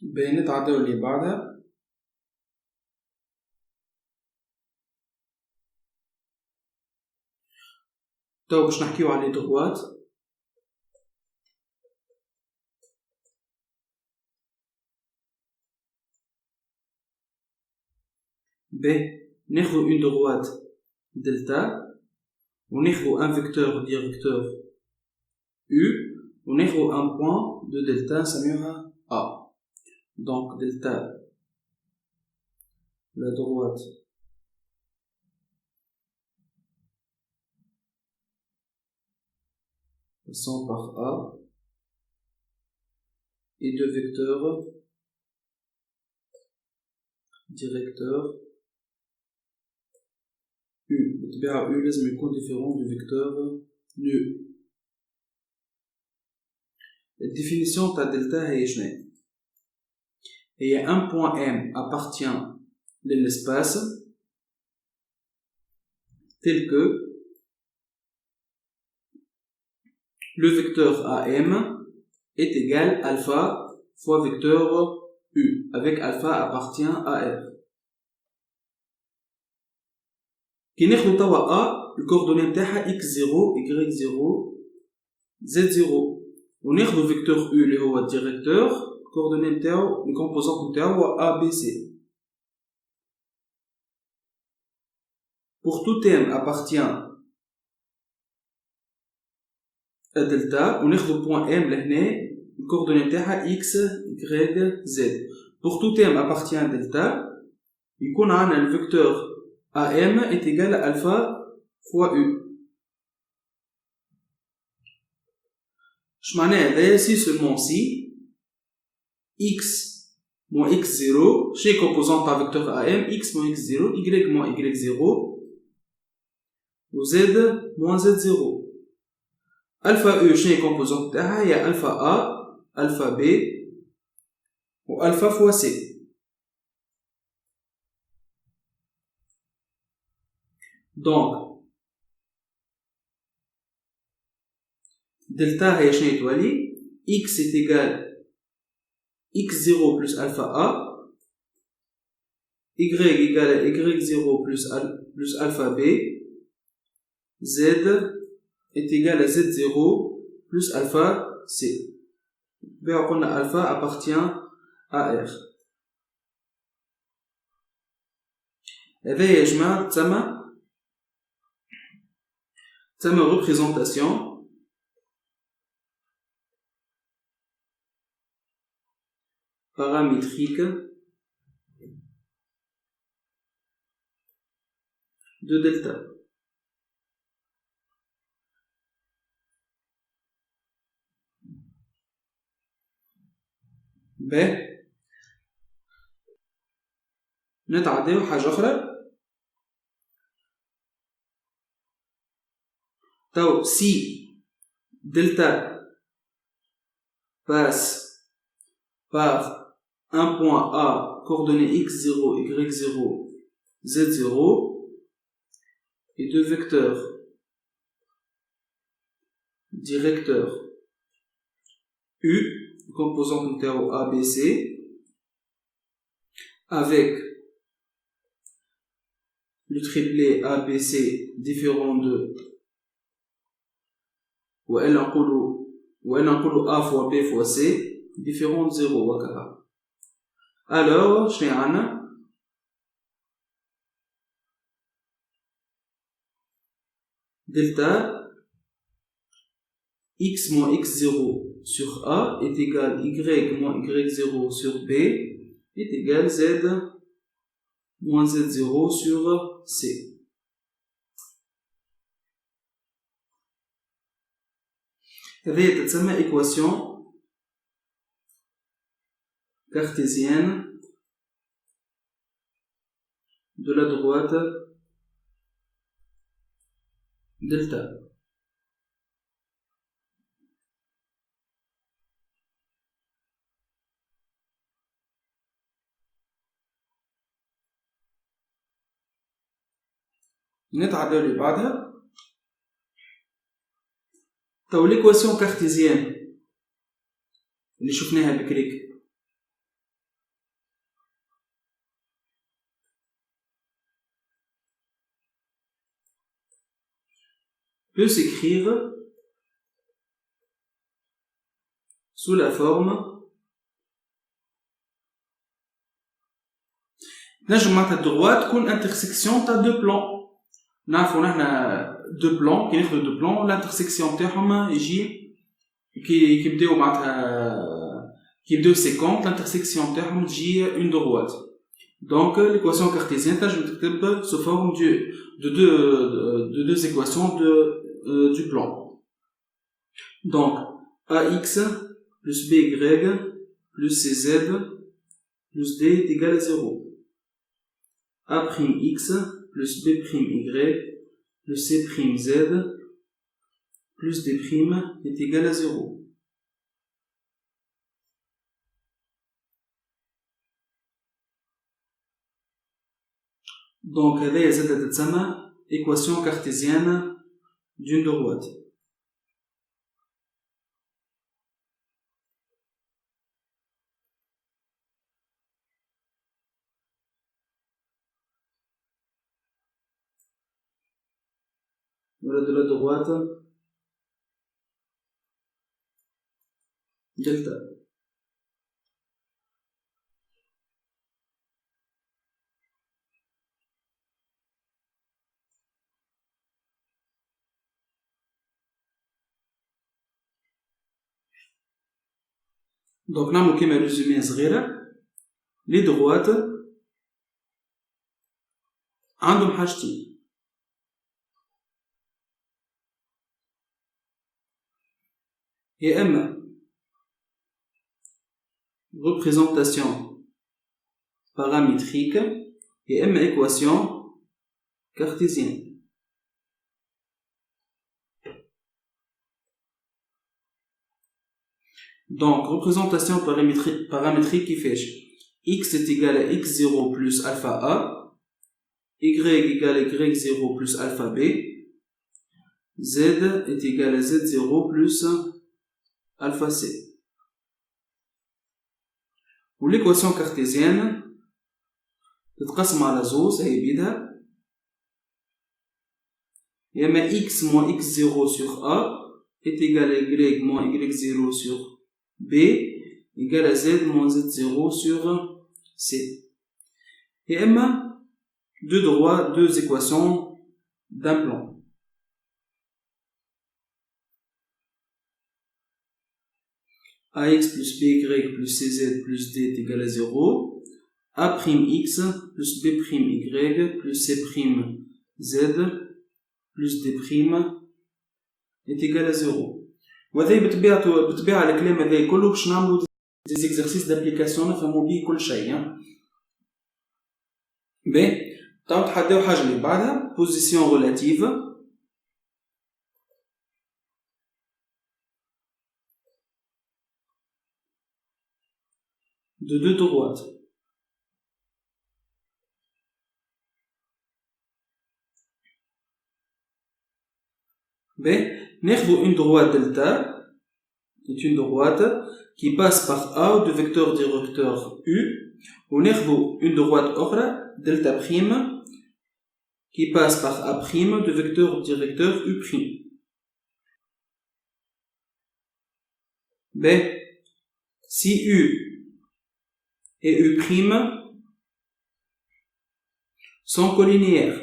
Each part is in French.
نتعداو اللي بعدها. تو باش نحكيو على لي دغوات. ناخذ اون دغوات دلتا وناخذ ان فيكتور ديريكتور U وناخذ ان بوين دو دلتا نسميوها A. دونك دلتا la droite passant par A et deux vecteurs directeurs U. بالطبيعة U لازم يكون différent du vecteur nu. الديفينيسيون تاع دلتا هي شنو؟ هي un point M appartient de l'espace tel que le vecteur AM est égal alpha fois vecteur U avec alpha appartient à R. كي ناخدو توا A الكوردوني نتاعها x0 y0 z0 وناخدو فيكتور U اللي هو الديريكتور الكوردوني نتاعو الكومبوزونت نتاعو هو ABC. Pour tout M appartient à delta وناخدو point M لهنا الكوردوني نتاعها x y z. Pour tout M appartient à delta يكون عندنا الفيكتور AM est égal à alpha fois U. Je m'en si seulement si x moins x0 chez composante par vecteur AM x moins x0 y moins y0 ou z moins z0. Alpha U chez composante تاعها هي alpha A alpha B ou alpha fois C. Donc delta هي شنو يتولي x est égal x0 plus alpha A y égale à y0 plus alpha B z est égal à z0 plus alpha C. Bien on a alpha appartient à R. هذا يا جماعة تسمى représentation paramétrique de delta. نتعداو حاجة أخرى. تو si delta passe par un point A coordonnées x0, y0, z0 et deux vecteurs directeurs U, composant de terreau ABC, avec le triplet ABC différent de ou نقولوا A fois B fois C différent de 0 وكذا. Alors شنو عندنا؟ delta x moins x0 sur A est égal y moins y0 sur B est égal z moins z0 sur C. هذه تتسمى équation cartésienne de la droite delta. نتعداو اللي بعدها. تو l'équation cartésienne اللي شفناها بكريك peut s'écrire sous la forme نجم معناتها droite تكون intersection تاع deux plans. نعرفوا نحنا deux plans كي ناخذوا deux plans l'intersection نتاعهم يجي كي يبداو معناتها كي يبداو séquente l'intersection نتاعهم تجي une droite. Donc l'équation cartésienne تنجم تكتب sous forme de deux équations du plan. Donc ax plus by plus cz plus d est égal à 0. a'x plus b'y plus c'z plus d' est égal à 0. Donc هذه زادة تسمى équation cartésienne d'une droite. Voilà de la droite delta. Donc نعمل كيما ريزومي صغيرة. لي droite عندهم حاجتين. يا إما représentation paramétrique يا إما équation cartésienne. Donc représentation paramétrique qui fait x est égal à x0 plus alpha a, y égale à y0 plus alpha b, z est égal à z0 plus alpha c. Ou l'équation cartésienne تتقسم على زوز هي بيدها يا اما x moins x0 sur a est égal à y moins y0 sur b égale à z moins z0 sur c. يا اما deux équations d'un plan. ax plus by plus cz plus d est égal à 0. a'x plus b'y plus c'z plus d' est égal à 0. وهذا بطبيعة الكلام هذا كله باش نعملوا des exercices d'application نفهموا بيه كل شيء. باهي تو نتحداو حاجة اللي بعدها position relative. De deux droites. Nous une droite delta est une droite qui passe par A de vecteur directeur U. Ou une droite autre delta prime qui passe par A prime de vecteur directeur U prime. Si U et U prime sont collinéaires.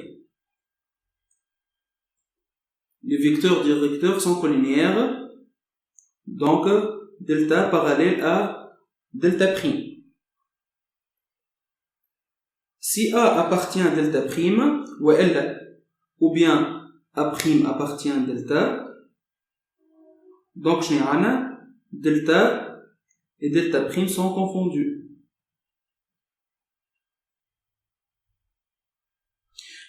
Les vecteurs directeurs sont collinéaires, donc delta parallèle à delta prime. Si A appartient à delta prime, ou bien A prime appartient à delta, donc delta et delta prime sont confondus.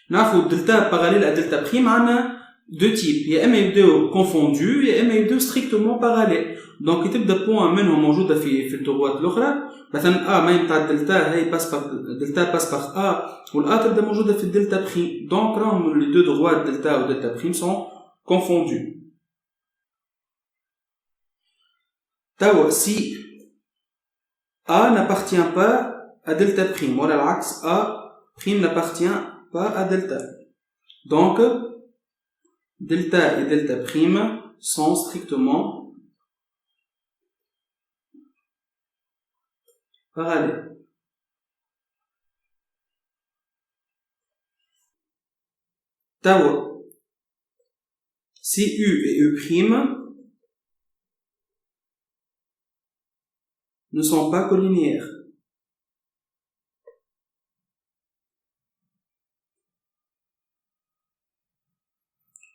نعرفوا delta parallèle à delta prime عنا deux types. يا اما يبداو confondus يا اما يبداو strictement parallèles. donc تبدا بوان منهم موجوده في الدروات الاخرى. مثلا A مايم تاع delta هي delta passe par A والA تبدا موجوده في delta prime. donc راهم les deux droites delta ou delta prime sont confondus. توا si A n'appartient pas à delta prime ولا العكس A prime n'appartient pas à delta. Donc delta et delta prime sont strictement parallèles. Tawa. Si U et U' ne sont pas collinéaires.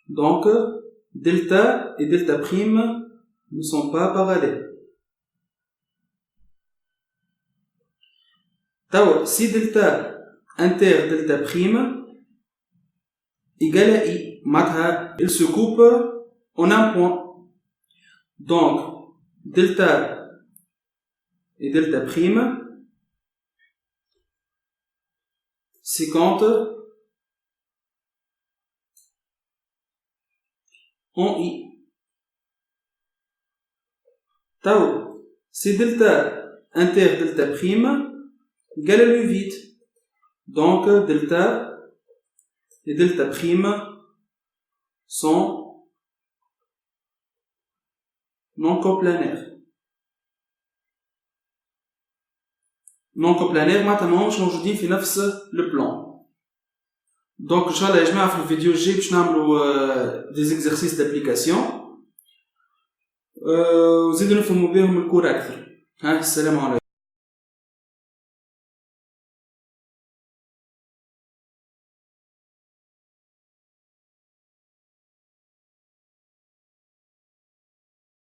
Donc, delta et delta prime ne sont pas parallèles. Si delta inter delta prime égale à I, il se coupe en un point. Donc, delta et delta prime se comptent en I. Si delta inter delta prime égale à lui vide. Donc, delta et delta prime sont non coplanaires. Non coplanaires, maintenant, je dis le plan. Donc, Inch'Allah, je vais faire une vidéo, je vais des exercices d'application. وزيدوا نفهموا بهم الكور أكثر. السلام عليكم.